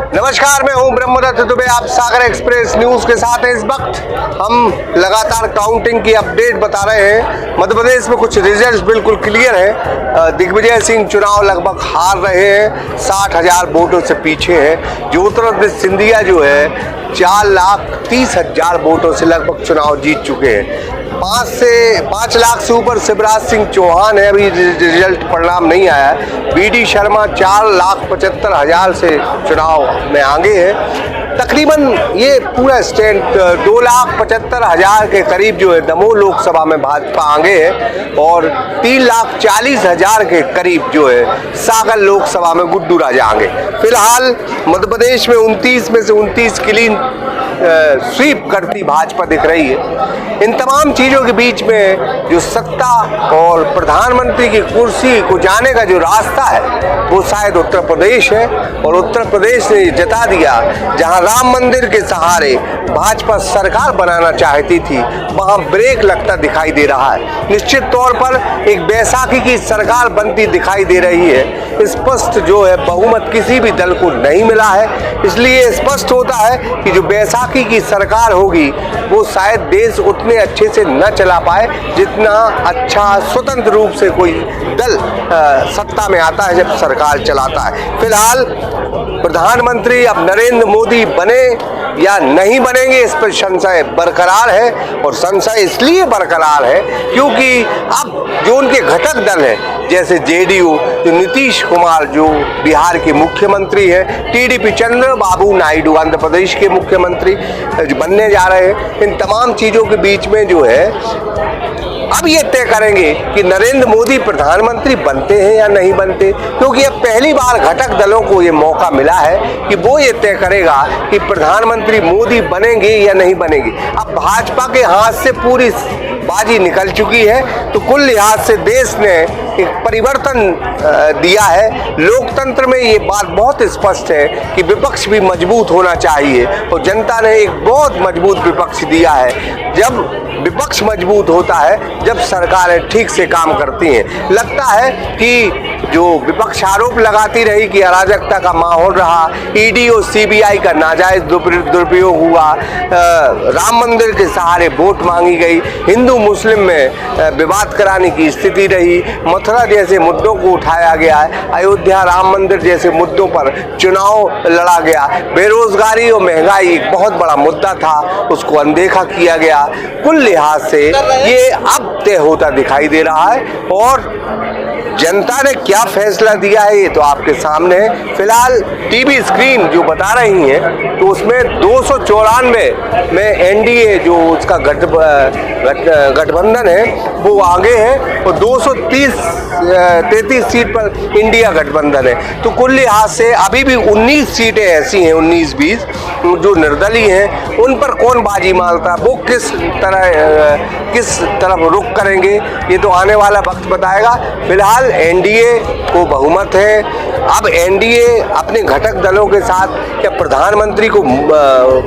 नमस्कार, मैं हूं ब्रह्मदत्त दुबे। आप सागर एक्सप्रेस न्यूज के साथ हैं। इस वक्त हम लगातार काउंटिंग की अपडेट बता रहे हैं। मध्य प्रदेश में कुछ रिजल्ट बिल्कुल क्लियर है। दिग्विजय सिंह चुनाव लगभग हार रहे हैं, 60,000 वोटों से पीछे है। ज्योतिरादित्य सिंधिया जो है 4,30,000 वोटों से लगभग चुनाव जीत चुके हैं। 5 लाख से ऊपर शिवराज सिंह चौहान है, अभी रिजल्ट परिणाम नहीं आया है। बीडी शर्मा 4,75,000 से चुनाव में आगे है। तकरीबन ये पूरा स्टैंड 2,75,000 के करीब जो है दमोह लोकसभा में भाजपा आगे है और 3,40,000 के करीब जो है सागर लोकसभा में गुड्डू राजा आगे। फिलहाल मध्य प्रदेश में 29 में से 29 क्लीन स्वीप करती भाजपा दिख रही है। इन तमाम चीज़ों के बीच में जो सत्ता और प्रधानमंत्री की कुर्सी को जाने का जो रास्ता है वो शायद उत्तर प्रदेश है। और उत्तर प्रदेश ने जता दिया, जहां राम मंदिर के सहारे भाजपा सरकार बनाना चाहती थी वहां ब्रेक लगता दिखाई दे रहा है। निश्चित तौर पर एक बैसाखी की सरकार बनती दिखाई दे रही है। स्पष्ट जो है बहुमत किसी भी दल को नहीं मिला है, इसलिए स्पष्ट होता है कि जो बैसाखी की सरकार होगी वो शायद देश उतने अच्छे से न चला पाए जितना अच्छा स्वतंत्र रूप से कोई दल सत्ता में आता है जब सरकार चलाता है। फिलहाल प्रधानमंत्री अब नरेंद्र मोदी बने या नहीं बनेंगे इस पर संशय बरकरार है। और संशय इसलिए बरकरार है क्योंकि अब जो उनके घटक दल हैं, जैसे जेडीयू, जो नीतीश कुमार जो बिहार के मुख्यमंत्री हैं, टीडीपी चंद्रबाबू नायडू आंध्र प्रदेश के मुख्यमंत्री जो बनने जा रहे हैं, इन तमाम चीज़ों के बीच में जो है अब ये तय करेंगे कि नरेंद्र मोदी प्रधानमंत्री बनते हैं या नहीं बनते। क्योंकि अब पहली बार घटक दलों को ये मौका मिला है कि वो ये तय करेगा कि प्रधानमंत्री मोदी बनेंगे या नहीं बनेंगे। अब भाजपा के हाथ से पूरी बाजी निकल चुकी है, तो कुल लिहाज से देश ने एक परिवर्तन दिया है। लोकतंत्र में ये बात बहुत स्पष्ट है कि विपक्ष भी मजबूत होना चाहिए और जनता ने एक बहुत मजबूत विपक्ष दिया है। जब विपक्ष मजबूत होता है, जब सरकारें ठीक से काम करती हैं। लगता है कि जो विपक्ष आरोप लगाती रही कि अराजकता का माहौल रहा, ईडी और सीबीआई का नाजायज दुरुपयोग हुआ, राम मंदिर के सहारे वोट मांगी गई, हिंदू मुस्लिम में विवाद कराने की स्थिति रही, मथुरा जैसे मुद्दों को उठाया गया, अयोध्या राम मंदिर जैसे मुद्दों पर चुनाव लड़ा गया, बेरोजगारी और महंगाई एक बहुत बड़ा मुद्दा था, उसको अनदेखा किया गया। कुल लिहाज से ये अब तय होता दिखाई दे रहा है और जनता ने क्या फैसला दिया है ये तो आपके सामने है। फिलहाल टीवी स्क्रीन जो बता रही हैं तो उसमें 294 में एनडीए जो उसका गठबंधन है वो आगे है और 233 सीट पर इंडिया गठबंधन है। तो कुल लिहाज से अभी भी 19 सीटें ऐसी हैं, 19-20 जो निर्दलीय हैं, उन पर कौन बाजी मारता है, वो किस तरफ रुख करेंगे ये तो आने वाला वक्त बताएगा। फिलहाल एनडीए को बहुमत है। अब एनडीए अपने घटक दलों के साथ क्या प्रधानमंत्री को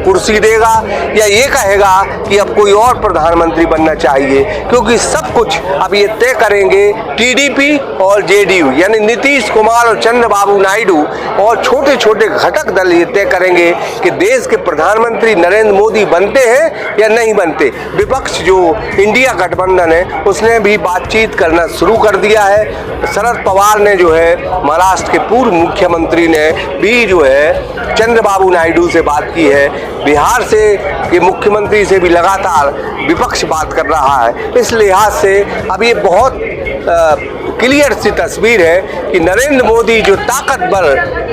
कुर्सी देगा या ये कहेगा कि अब कोई और प्रधानमंत्री बनना चाहिए, क्योंकि सब कुछ अब ये तय करेंगे टीडीपी और जेडीयू यानी नीतीश कुमार और चंद्रबाबू नायडू और छोटे छोटे घटक दल ये तय करेंगे कि देश के प्रधानमंत्री नरेंद्र मोदी बनते हैं या नहीं बनते। विपक्ष जो इंडिया गठबंधन है उसने भी बातचीत करना शुरू कर दिया है। शरद पवार ने जो है महाराष्ट्र के पूर्व मुख्यमंत्री ने भी जो है चंद्रबाबू नायडू से बात की है। बिहार से के मुख्यमंत्री से भी लगातार विपक्ष बात कर रहा है। इस लिहाज से अब ये बहुत क्लियर सी तस्वीर है कि नरेंद्र मोदी जो ताकतवर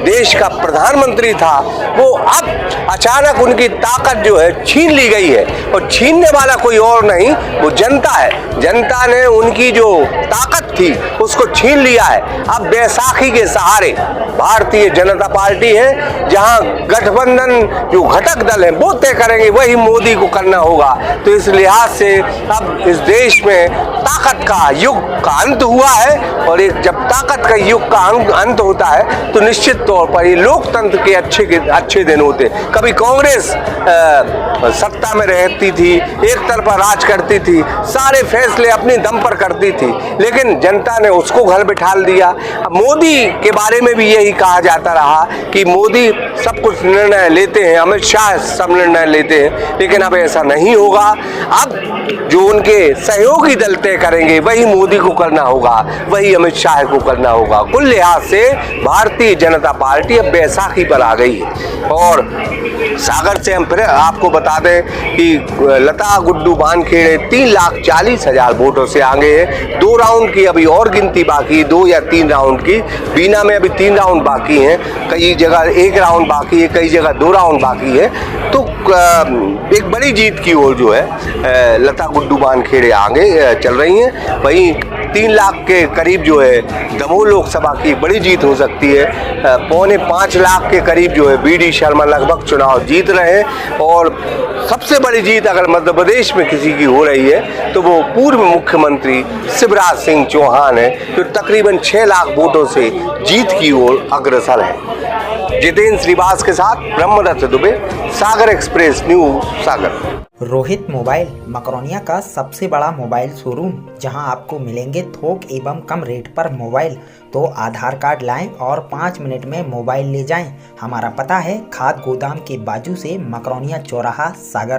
देश का प्रधानमंत्री था वो अब अचानक उनकी ताकत जो है छीन ली गई है और छीनने वाला कोई और नहीं वो जनता है। जनता ने उनकी जो ताकत थी उसको छीन लिया है। अब बैसाखी के सहारे भारतीय जनता पार्टी है, जहां गठबंधन जो घटक दल हैं वो तय करेंगे, वही मोदी को करना होगा। तो इस लिहाज से अब इस देश में ताकत का युग का अंत हुआ है और एक जब ताकत का युग का अंत होता है तो निश्चित तौर पर ये लोकतंत्र के अच्छे दिन होते। कभी कांग्रेस सत्ता में रहती थी, एक तरफा राज करती थी, सारे फैसले अपने दम पर करती थी, लेकिन जनता ने उसको घर बिठा दिया। मोदी के बारे में भी यही कहा जाता रहा कि मोदी सब कुछ निर्णय लेते हैं, अमित शाह सब निर्णय लेते हैं, लेकिन अब ऐसा नहीं होगा। अब जो उनके सहयोगी दल तय करेंगे वही मोदी को करना होगा, वही अमित शाह को करना होगा। कुल लिहाज से भारतीय जनता पार्टी अब बैसाखी पर आ गई है। और सागर से हम फिर आपको बता दें कि लता गुड्डू वानखेड़े 3,40,000 वोटों से आगे है। 2 राउंड की अभी और गिनती बाकी, 2 या 3 राउंड की। बीना में अभी 3 राउंड बाकी हैं, कई जगह 1 राउंड बाकी है, कई जगह 2 राउंड बाकी है। तो एक बड़ी जीत की ओर जो है लता गुड्डू वानखेड़े आगे चल रही हैं। वहीं 3 लाख के करीब जो है दमोह लोकसभा की बड़ी जीत हो सकती है। 4.25 लाख के करीब जो है बीडी शर्मा लगभग चुनाव जीत रहे हैं। और सबसे बड़ी जीत अगर मध्य प्रदेश में किसी की हो रही है तो वो पूर्व मुख्यमंत्री शिवराज सिंह चौहान है, जो तकरीबन 6 लाख वोटों से जीत की ओर अग्रसर है। जितेंद्र श्रीवास के साथ ब्रह्मदत्त दुबे, सागर एक्सप्रेस न्यूज, सागर। रोहित मोबाइल मकरोनिया का सबसे बड़ा मोबाइल शोरूम, जहां आपको मिलेंगे थोक एवं कम रेट पर मोबाइल। तो आधार कार्ड लाएं और 5 मिनट में मोबाइल ले जाएं। हमारा पता है खाद गोदाम के बाजू से, मकरोनिया चौराहा, सागर।